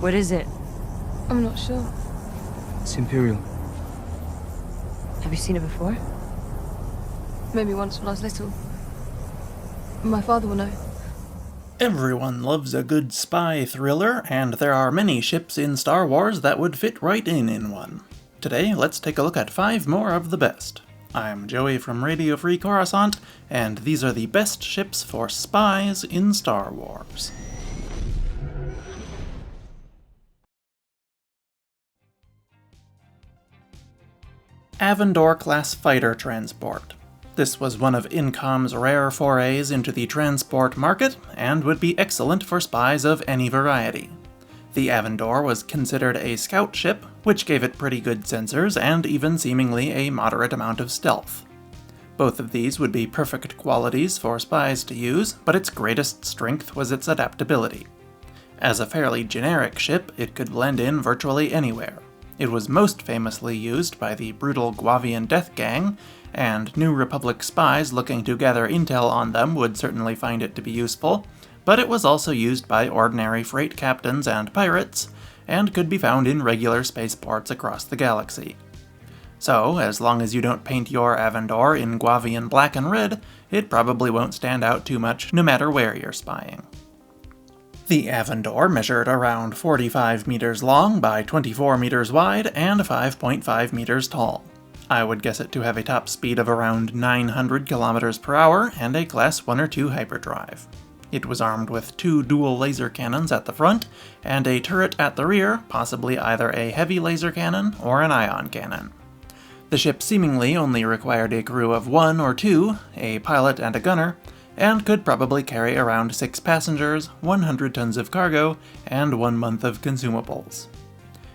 What is it? I'm not sure. It's Imperial. Have you seen it before? Maybe once when I was little. My father will know. Everyone loves a good spy thriller, and there are many ships in Star Wars that would fit right in one. Today, let's take a look at 5 more of the best. I'm Joey from Radio Free Coruscant, and these are the best ships for spies in Star Wars. Avandor-class fighter transport. This was one of Incom's rare forays into the transport market, and would be excellent for spies of any variety. The Aendor was considered a scout ship, which gave it pretty good sensors and even seemingly a moderate amount of stealth. Both of these would be perfect qualities for spies to use, but its greatest strength was its adaptability. As a fairly generic ship, it could blend in virtually anywhere. It was most famously used by the brutal Guavian death gang, and New Republic spies looking to gather intel on them would certainly find it to be useful, but it was also used by ordinary freight captains and pirates, and could be found in regular spaceports across the galaxy. So, as long as you don't paint your Avandor in Guavian black and red, it probably won't stand out too much no matter where you're spying. The Avandor measured around 45 meters long by 24 meters wide and 5.5 meters tall. I would guess it to have a top speed of around 900 kilometers per hour and a Class 1 or 2 hyperdrive. It was armed with 2 dual laser cannons at the front and a turret at the rear, possibly either a heavy laser cannon or an ion cannon. The ship seemingly only required a crew of 1 or 2, a pilot and a gunner, and could probably carry around 6 passengers, 100 tons of cargo, and 1 month of consumables.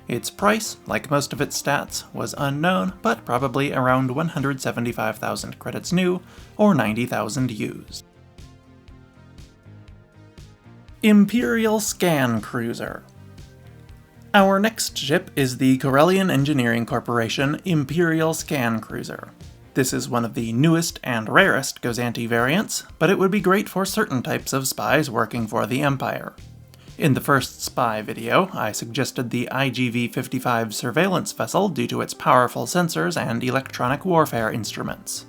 Its price, like most of its stats, was unknown, but probably around 175,000 credits new, or 90,000 used. Imperial Scan Cruiser. Our next ship is the Corellian Engineering Corporation Imperial Scan Cruiser. This is one of the newest and rarest Gozanti variants, but it would be great for certain types of spies working for the Empire. In the first spy video, I suggested the IGV-55 surveillance vessel due to its powerful sensors and electronic warfare instruments.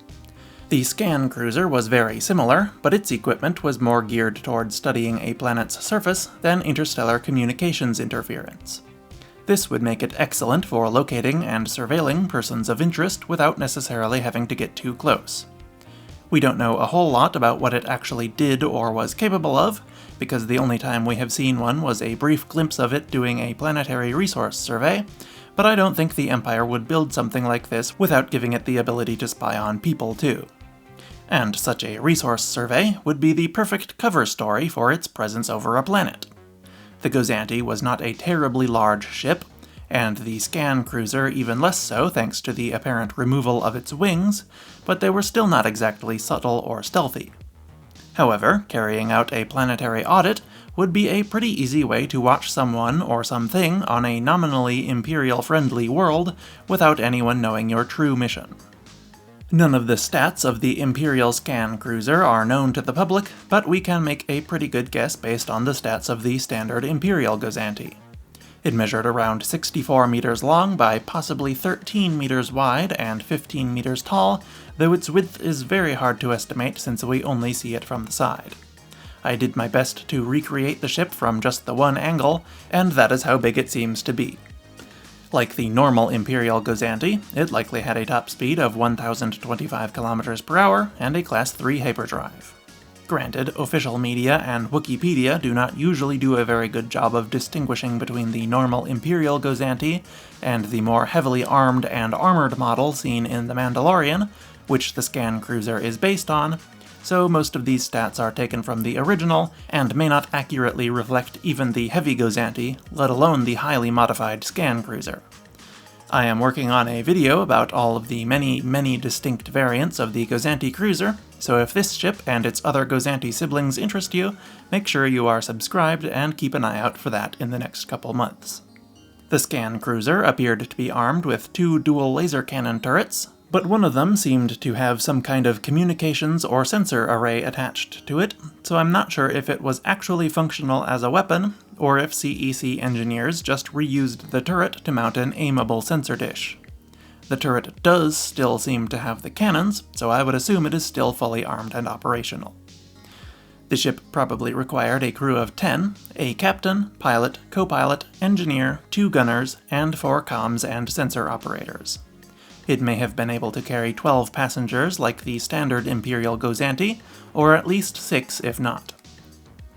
The scan cruiser was very similar, but its equipment was more geared towards studying a planet's surface than interstellar communications interference. This would make it excellent for locating and surveilling persons of interest without necessarily having to get too close. We don't know a whole lot about what it actually did or was capable of, because the only time we have seen one was a brief glimpse of it doing a planetary resource survey, but I don't think the Empire would build something like this without giving it the ability to spy on people too. And such a resource survey would be the perfect cover story for its presence over a planet. The Gozanti was not a terribly large ship, and the scan cruiser even less so thanks to the apparent removal of its wings, but they were still not exactly subtle or stealthy. However, carrying out a planetary audit would be a pretty easy way to watch someone or something on a nominally Imperial-friendly world without anyone knowing your true mission. None of the stats of the Imperial Scan Cruiser are known to the public, but we can make a pretty good guess based on the stats of the standard Imperial Gozanti. It measured around 64 meters long by possibly 13 meters wide and 15 meters tall, though its width is very hard to estimate since we only see it from the side. I did my best to recreate the ship from just the one angle, and that is how big it seems to be. Like the normal Imperial Gozanti, it likely had a top speed of 1,025 km per hour and a Class 3 hyperdrive. Granted, official media and Wikipedia do not usually do a very good job of distinguishing between the normal Imperial Gozanti and the more heavily armed and armored model seen in The Mandalorian, which the scan cruiser is based on, so most of these stats are taken from the original and may not accurately reflect even the heavy Gozanti, let alone the highly modified scan cruiser. I am working on a video about all of the many distinct variants of the Gozanti cruiser, so if this ship and its other Gozanti siblings interest you, make sure you are subscribed and keep an eye out for that in the next couple months. The scan cruiser appeared to be armed with 2 dual laser cannon turrets, but one of them seemed to have some kind of communications or sensor array attached to it, so I'm not sure if it was actually functional as a weapon, or if CEC engineers just reused the turret to mount an aimable sensor dish. The turret does still seem to have the cannons, so I would assume it is still fully armed and operational. The ship probably required a crew of 10, a captain, pilot, co-pilot, engineer, 2 gunners, and 4 comms and sensor operators. It may have been able to carry 12 passengers like the standard Imperial Gozanti, or at least 6 if not.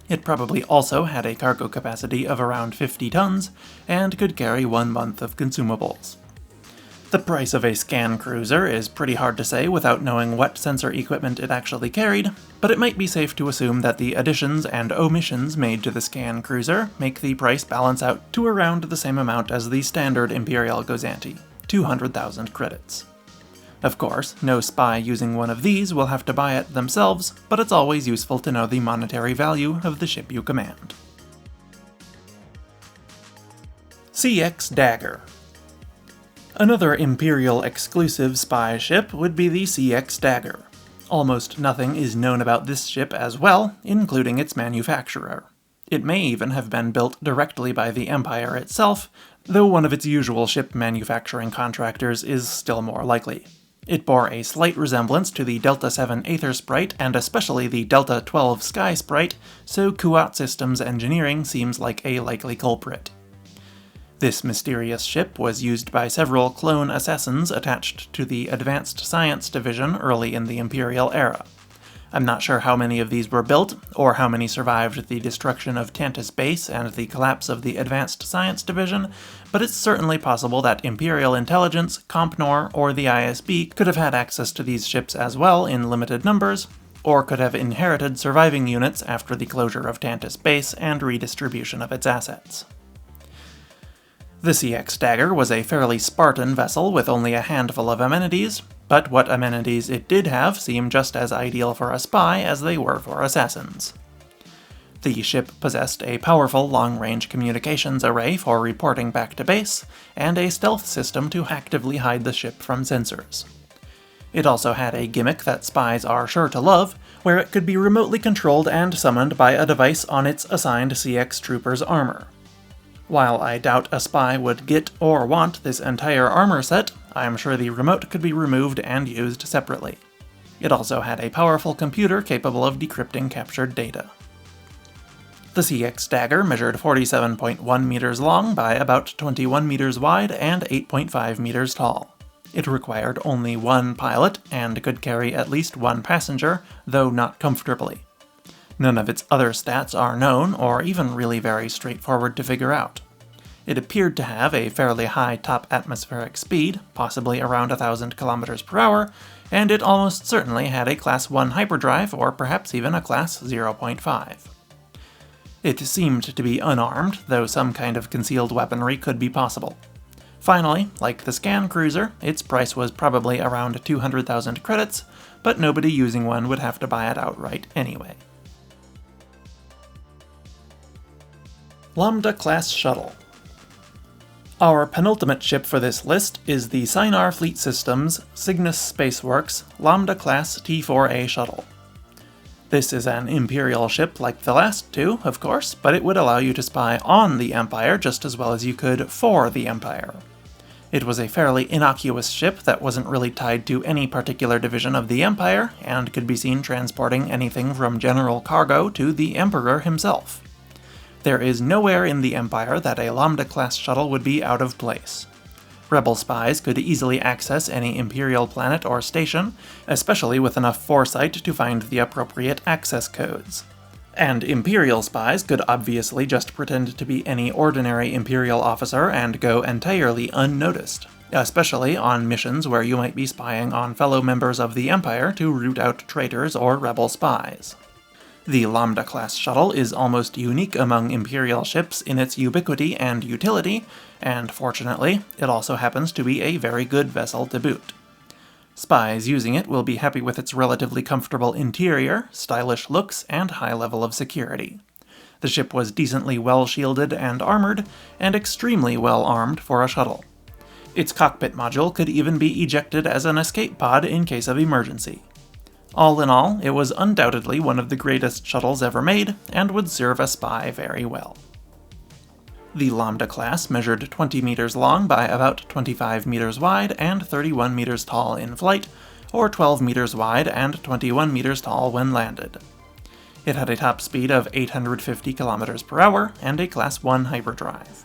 It probably also had a cargo capacity of around 50 tons, and could carry 1 month of consumables. The price of a scan cruiser is pretty hard to say without knowing what sensor equipment it actually carried, but it might be safe to assume that the additions and omissions made to the scan cruiser make the price balance out to around the same amount as the standard Imperial Gozanti, 200,000 credits. Of course, no spy using one of these will have to buy it themselves, but it's always useful to know the monetary value of the ship you command. CX Dagger. Another Imperial exclusive spy ship would be the CX Dagger. Almost nothing is known about this ship as well, including its manufacturer. It may even have been built directly by the Empire itself, though one of its usual ship manufacturing contractors is still more likely. It bore a slight resemblance to the Delta 7 Aether Sprite and especially the Delta 12 Sky Sprite, so Kuat Systems Engineering seems like a likely culprit. This mysterious ship was used by several clone assassins attached to the Advanced Science Division early in the Imperial era. I'm not sure how many of these were built, or how many survived the destruction of Tantus Base and the collapse of the Advanced Science Division, but it's certainly possible that Imperial Intelligence, Compnor, or the ISB could have had access to these ships as well in limited numbers, or could have inherited surviving units after the closure of Tantus Base and redistribution of its assets. The CX Dagger was a fairly Spartan vessel with only a handful of amenities, but what amenities it did have seemed just as ideal for a spy as they were for assassins. The ship possessed a powerful long-range communications array for reporting back to base, and a stealth system to actively hide the ship from sensors. It also had a gimmick that spies are sure to love, where it could be remotely controlled and summoned by a device on its assigned CX trooper's armor. While I doubt a spy would get or want this entire armor set, I'm sure the remote could be removed and used separately. It also had a powerful computer capable of decrypting captured data. The CX Dagger measured 47.1 meters long by about 21 meters wide and 8.5 meters tall. It required only 1 pilot and could carry at least 1 passenger, though not comfortably. None of its other stats are known, or even really very straightforward to figure out. It appeared to have a fairly high top atmospheric speed, possibly around 1,000 km per hour, and it almost certainly had a Class 1 hyperdrive, or perhaps even a Class 0.5. It seemed to be unarmed, though some kind of concealed weaponry could be possible. Finally, like the scan cruiser, its price was probably around 200,000 credits, but nobody using one would have to buy it outright anyway. Lambda-class Shuttle. Our penultimate ship for this list is the Sinar Fleet Systems Cygnus Spaceworks Lambda-class T4A Shuttle. This is an Imperial ship like the last two, of course, but it would allow you to spy on the Empire just as well as you could for the Empire. It was a fairly innocuous ship that wasn't really tied to any particular division of the Empire, and could be seen transporting anything from general cargo to the Emperor himself. There is nowhere in the Empire that a Lambda-class shuttle would be out of place. Rebel spies could easily access any Imperial planet or station, especially with enough foresight to find the appropriate access codes. And Imperial spies could obviously just pretend to be any ordinary Imperial officer and go entirely unnoticed, especially on missions where you might be spying on fellow members of the Empire to root out traitors or rebel spies. The Lambda-class shuttle is almost unique among Imperial ships in its ubiquity and utility, and fortunately, it also happens to be a very good vessel to boot. Spies using it will be happy with its relatively comfortable interior, stylish looks, and high level of security. The ship was decently well shielded and armored, and extremely well armed for a shuttle. Its cockpit module could even be ejected as an escape pod in case of emergency. All in all, it was undoubtedly one of the greatest shuttles ever made, and would serve a spy very well. The Lambda-class measured 20 meters long by about 25 meters wide and 31 meters tall in flight, or 12 meters wide and 21 meters tall when landed. It had a top speed of 850 kilometers per hour and a Class 1 hyperdrive.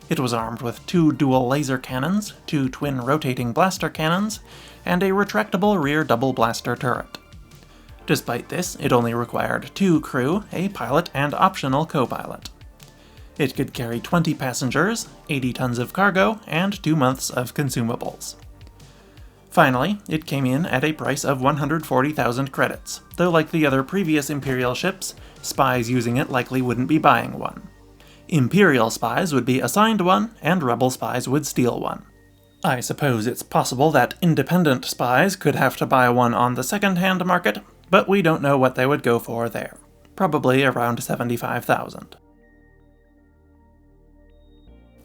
It was armed with 2 dual laser cannons, 2 twin rotating blaster cannons, and a retractable rear double blaster turret. Despite this, it only required 2 crew, a pilot and optional co-pilot. It could carry 20 passengers, 80 tons of cargo, and 2 months of consumables. Finally, it came in at a price of 140,000 credits, though like the other previous Imperial ships, spies using it likely wouldn't be buying one. Imperial spies would be assigned one, and Rebel spies would steal one. I suppose it's possible that independent spies could have to buy one on the second-hand market, but we don't know what they would go for there. Probably around 75,000.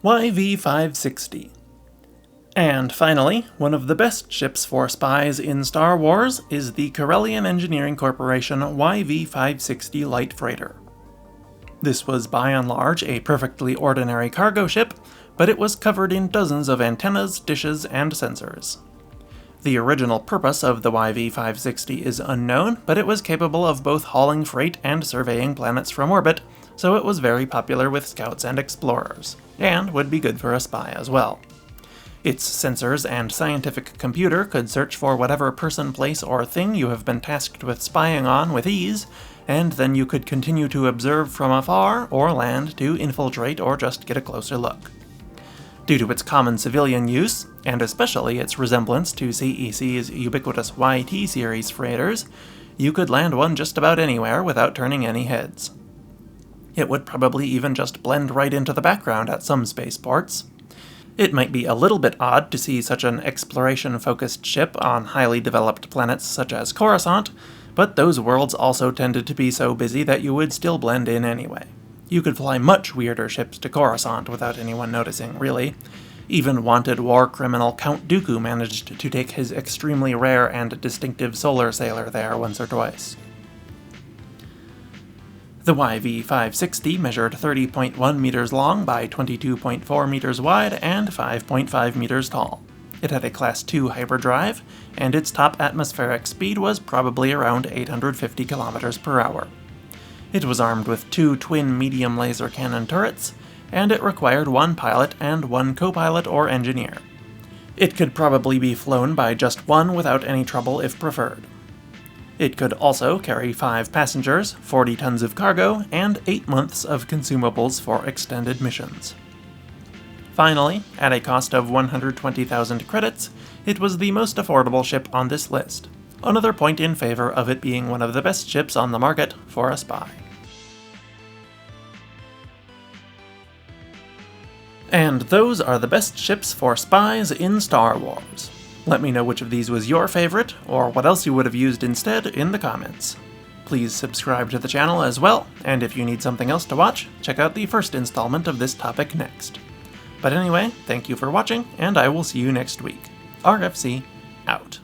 YV-560. And finally, one of the best ships for spies in Star Wars is the Corellian Engineering Corporation YV-560 Light Freighter. This was by and large a perfectly ordinary cargo ship, but it was covered in dozens of antennas, dishes, and sensors. The original purpose of the YV-560 is unknown, but it was capable of both hauling freight and surveying planets from orbit, so it was very popular with scouts and explorers, and would be good for a spy as well. Its sensors and scientific computer could search for whatever person, place, or thing you have been tasked with spying on with ease, and then you could continue to observe from afar or land to infiltrate or just get a closer look. Due to its common civilian use, and especially its resemblance to CEC's ubiquitous YT series freighters, you could land one just about anywhere without turning any heads. It would probably even just blend right into the background at some spaceports. It might be a little bit odd to see such an exploration-focused ship on highly developed planets such as Coruscant, but those worlds also tended to be so busy that you would still blend in anyway. You could fly much weirder ships to Coruscant without anyone noticing, really. Even wanted war criminal Count Dooku managed to take his extremely rare and distinctive solar sailor there once or twice. The YV-560 measured 30.1 meters long by 22.4 meters wide and 5.5 meters tall. It had a Class 2 hyperdrive, and its top atmospheric speed was probably around 850 kilometers per hour. It was armed with 2 twin medium laser cannon turrets, and it required 1 pilot and 1 co-pilot or engineer. It could probably be flown by just one without any trouble if preferred. It could also carry 5 passengers, 40 tons of cargo, and 8 months of consumables for extended missions. Finally, at a cost of 120,000 credits, it was the most affordable ship on this list, another point in favor of it being one of the best ships on the market for a spy. And those are the best ships for spies in Star Wars. Let me know which of these was your favorite, or what else you would have used instead in the comments. Please subscribe to the channel as well, and if you need something else to watch, check out the first installment of this topic next. But anyway, thank you for watching, and I will see you next week. RFC, out.